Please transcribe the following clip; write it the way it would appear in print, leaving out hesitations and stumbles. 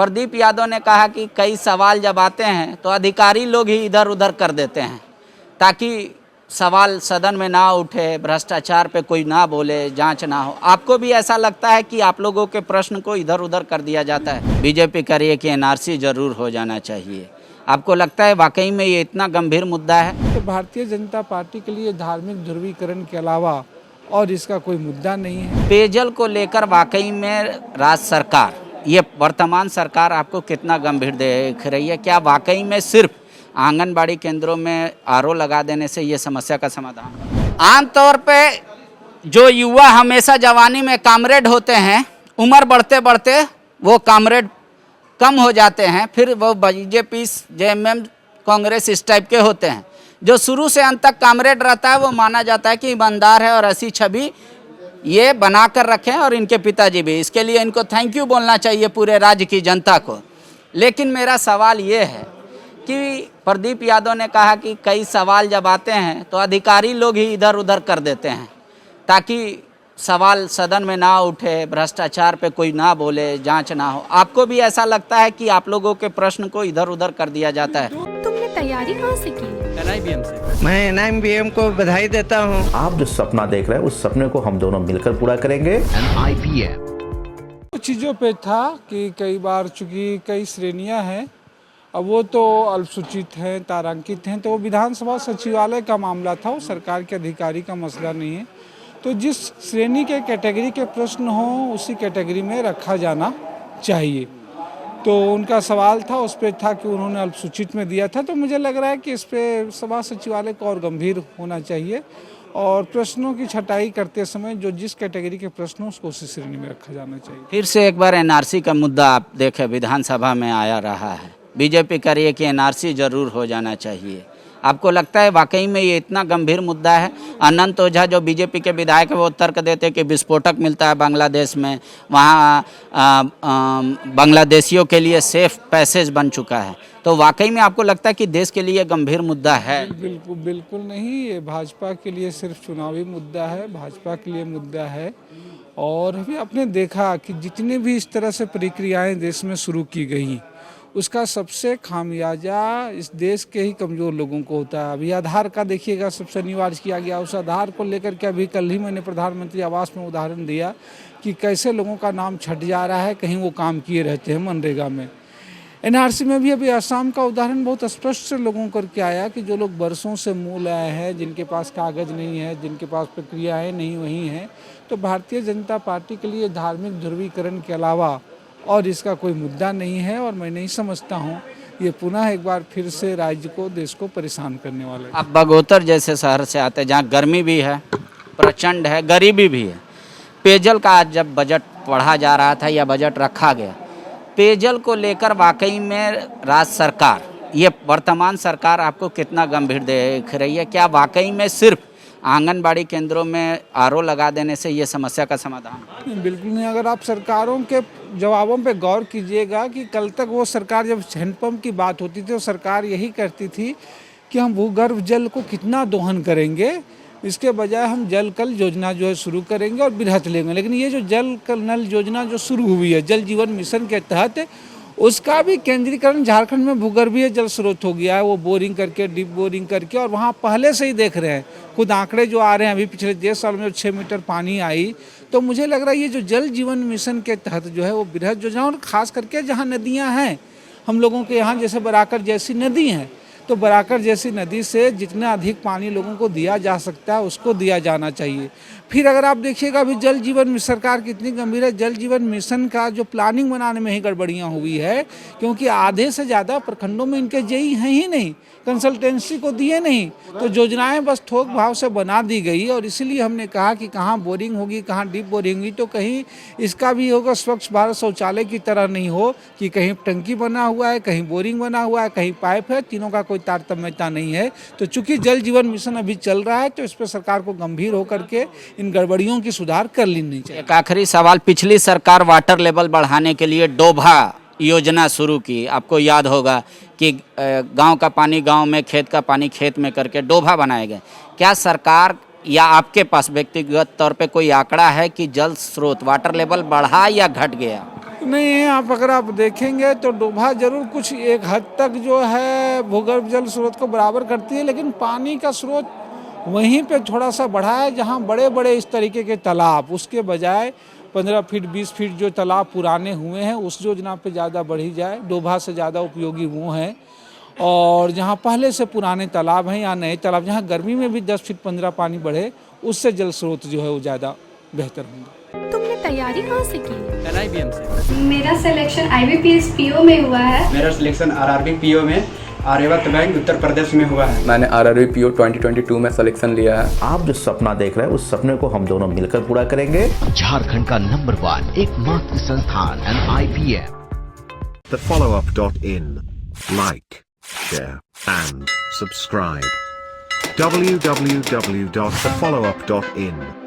प्रदीप यादव ने कहा कि कई सवाल जब आते हैं तो अधिकारी लोग ही इधर उधर कर देते हैं ताकि सवाल सदन में ना उठे, भ्रष्टाचार पे कोई ना बोले, जांच ना हो। आपको भी ऐसा लगता है कि आप लोगों के प्रश्न को इधर उधर कर दिया जाता है? बीजेपी कह रही है कि एनआरसी जरूर हो जाना चाहिए। आपको लगता है वाकई में ये इतना गंभीर मुद्दा है? तो भारतीय जनता पार्टी के लिए धार्मिक ध्रुवीकरण के अलावा और इसका कोई मुद्दा नहीं है। पेयजल को लेकर वाकई में राज्य सरकार, ये वर्तमान सरकार आपको कितना गंभीर देख रही है? क्या वाकई में सिर्फ आंगनबाड़ी केंद्रों में आरओ लगा देने से ये समस्या का समाधान? आमतौर पे जो युवा हमेशा जवानी में कामरेड होते हैं, उम्र बढ़ते बढ़ते वो कामरेड कम हो जाते हैं, फिर वो बीजेपी, जेएमएम, कांग्रेस इस टाइप के होते हैं। जो शुरू से अंत तक कामरेड रहता है वो माना जाता है कि ईमानदार है और ऐसी छवि ये बना कर रखें, और इनके पिताजी भी। इसके लिए इनको थैंक यू बोलना चाहिए पूरे राज्य की जनता को। लेकिन मेरा सवाल ये है कि प्रदीप यादव ने कहा कि कई सवाल जब आते हैं तो अधिकारी लोग ही इधर उधर कर देते हैं ताकि सवाल सदन में ना उठे, भ्रष्टाचार पे कोई ना बोले, जांच ना हो। आपको भी ऐसा लगता है कि आप लोगों के प्रश्न को इधर उधर कर दिया जाता है? तुमने तैयारी कहाँ से की? NIBM से। मैं NIBM को बधाई देता हूँ। आप जो सपना देख रहे हैं उस सपने को हम दोनों मिलकर पूरा करेंगे। कुछ चीज़ों पे था कि कई बार चूंकि कई श्रेणियां हैं, अब वो तो अल्पसूचित हैं, तारांकित हैं, तो वो विधानसभा सचिवालय का मामला था, वो सरकार के अधिकारी का मसला नहीं है। तो जिस श्रेणी के कैटेगरी के प्रश्न हों उसी कैटेगरी में रखा जाना चाहिए। तो उनका सवाल था, उस पर था कि उन्होंने अल्पसूचित में दिया था। तो मुझे लग रहा है कि इस पर सभा सचिवालय को और गंभीर होना चाहिए और प्रश्नों की छटाई करते समय जो जिस कैटेगरी के प्रश्न उसको उसी श्रेणी में रखा जाना चाहिए। फिर से एक बार एनआरसी का मुद्दा आप देखें विधानसभा में आया रहा है। बीजेपी कह रही है कि एनआरसी जरूर हो जाना चाहिए। आपको लगता है वाकई में ये इतना गंभीर मुद्दा है? अनंत ओझा जो बीजेपी के विधायक है वो तर्क देते हैं कि विस्फोटक मिलता है बांग्लादेश में, वहाँ बांग्लादेशियों के लिए सेफ पैसेज बन चुका है। तो वाकई में आपको लगता है कि देश के लिए गंभीर मुद्दा है? बिल्कुल नहीं। ये भाजपा के लिए सिर्फ चुनावी मुद्दा है, भाजपा के लिए मुद्दा है। और अभी आपने देखा कि जितनी भी इस तरह से प्रक्रियाएं देश में शुरू की गई, उसका सबसे खामियाजा इस देश के ही कमज़ोर लोगों को होता है। अभी आधार का देखिएगा, सबसे अनिवार्य किया गया। उस आधार को लेकर के अभी कल ही मैंने प्रधानमंत्री आवास में उदाहरण दिया कि कैसे लोगों का नाम छट जा रहा है, कहीं वो काम किए रहते हैं मनरेगा में। एनआरसी में भी अभी असम का उदाहरण बहुत स्पष्ट से लोगों करके आया कि जो लोग बरसों से मूल आए हैं, जिनके पास कागज़ नहीं है, जिनके पास प्रक्रियाएँ नहीं वही हैं। तो भारतीय जनता पार्टी के लिए धार्मिक ध्रुवीकरण के अलावा और इसका कोई मुद्दा नहीं है। और मैं नहीं समझता हूँ ये पुनः एक बार फिर से राज्य को, देश को परेशान करने वाला है। आप बगोतर जैसे शहर से आते हैं जहाँ गर्मी भी है, प्रचंड है, गरीबी भी है। पेयजल का आज जब बजट पढ़ा जा रहा था या बजट रखा गया, पेयजल को लेकर वाकई में राज्य सरकार, ये वर्तमान सरकार आपको कितना गंभीर देख रही है? क्या वाकई में सिर्फ आंगनबाड़ी केंद्रों में आरओ लगा देने से ये समस्या का समाधान? बिल्कुल नहीं। अगर आप सरकारों के जवाबों पे गौर कीजिएगा कि कल तक वो सरकार, जब हैंडपम्प की बात होती थी तो सरकार यही करती थी कि हम भूगर्भ जल को कितना दोहन करेंगे, इसके बजाय हम जल कल योजना जो है शुरू करेंगे और बृहत लेंगे। लेकिन ये जो जल कल नल योजना जो शुरू हुई है जल जीवन मिशन के तहत, उसका भी केंद्रीकरण झारखंड में भूगर्भीय जल स्रोत हो गया है। वो बोरिंग करके, डीप बोरिंग करके, और वहाँ पहले से ही देख रहे हैं, खुद आंकड़े जो आ रहे हैं अभी पिछले 10 साल में 6 मीटर पानी आई। तो मुझे लग रहा है ये जो जल जीवन मिशन के तहत जो है वो बृहत योजना, और ख़ास करके जहाँ नदियाँ हैं हम लोगों के यहाँ, जैसे बराकर जैसी नदी है, तो बराकर जैसी नदी से जितना अधिक पानी लोगों को दिया जा सकता है उसको दिया जाना चाहिए। फिर अगर आप देखिएगा अभी जल जीवन सरकार कितनी गंभीर है, जल जीवन मिशन का जो प्लानिंग बनाने में ही गड़बड़ियाँ हुई है, क्योंकि आधे से ज़्यादा प्रखंडों में इनके जेई हैं ही नहीं, कंसल्टेंसी को दिए नहीं, तो योजनाएं बस थोक भाव से बना दी गई। और इसीलिए हमने कहा कि कहाँ बोरिंग होगी, कहाँ डीप बोरिंग होगी, तो कहीं इसका भी होगा स्वच्छ भारत शौचालय की तरह नहीं हो कि कहीं टंकी बना हुआ है, कहीं बोरिंग बना हुआ है, कहीं पाइप है, तीनों का कोई तारतम्यता नहीं है। तो चूंकि जल जीवन मिशन अभी चल रहा है तो इस पर सरकार को गंभीर होकर के इन गड़बड़ियों की सुधार कर लेनी चाहिए। एक आखिरी सवाल, पिछली सरकार वाटर लेवल बढ़ाने के लिए डोभा योजना शुरू की। आपको याद होगा कि गांव का पानी गांव में, खेत का पानी खेत में करके डोभा बनाए गए। क्या सरकार या आपके पास व्यक्तिगत तौर पे कोई आंकड़ा है कि जल स्रोत वाटर लेवल बढ़ा या घट गया? नहीं, आप अगर आप देखेंगे तो डोभा जरूर कुछ एक हद तक जो है भूगर्भ जल स्रोत को बराबर करती है, लेकिन पानी का स्रोत वहीं पे थोड़ा सा बढ़ा है जहाँ बड़े बड़े इस तरीके के तालाब, उसके बजाय 15 फीट 20 फीट जो तालाब पुराने हुए हैं उस योजना पे ज़्यादा बढ़ी जाए। डोभा से ज़्यादा उपयोगी वो हैं, और जहाँ पहले से पुराने तालाब हैं या नए तालाब जहाँ गर्मी में भी 10 फीट 15 पानी बढ़े, उससे जल स्रोत जो है वो ज़्यादा बेहतर होंगे। तुमने तैयारी कहाँ से की? NIBM से। मेरा सिलेक्शन IBPS PO में हुआ है। मेरा सिलेक्शन RRB PO में आर्यवर्त बैंक उत्तर प्रदेश में हुआ है। मैंने RRB PO 2022 में सिलेक्शन लिया है। आप जो सपना देख रहे हैं उस सपने को हम दोनों मिलकर पूरा करेंगे। झारखंड का नंबर 1 एकमात्र संस्थान NIBM। thefollowup.in. Like, share and subscribe. www.thefollowup.in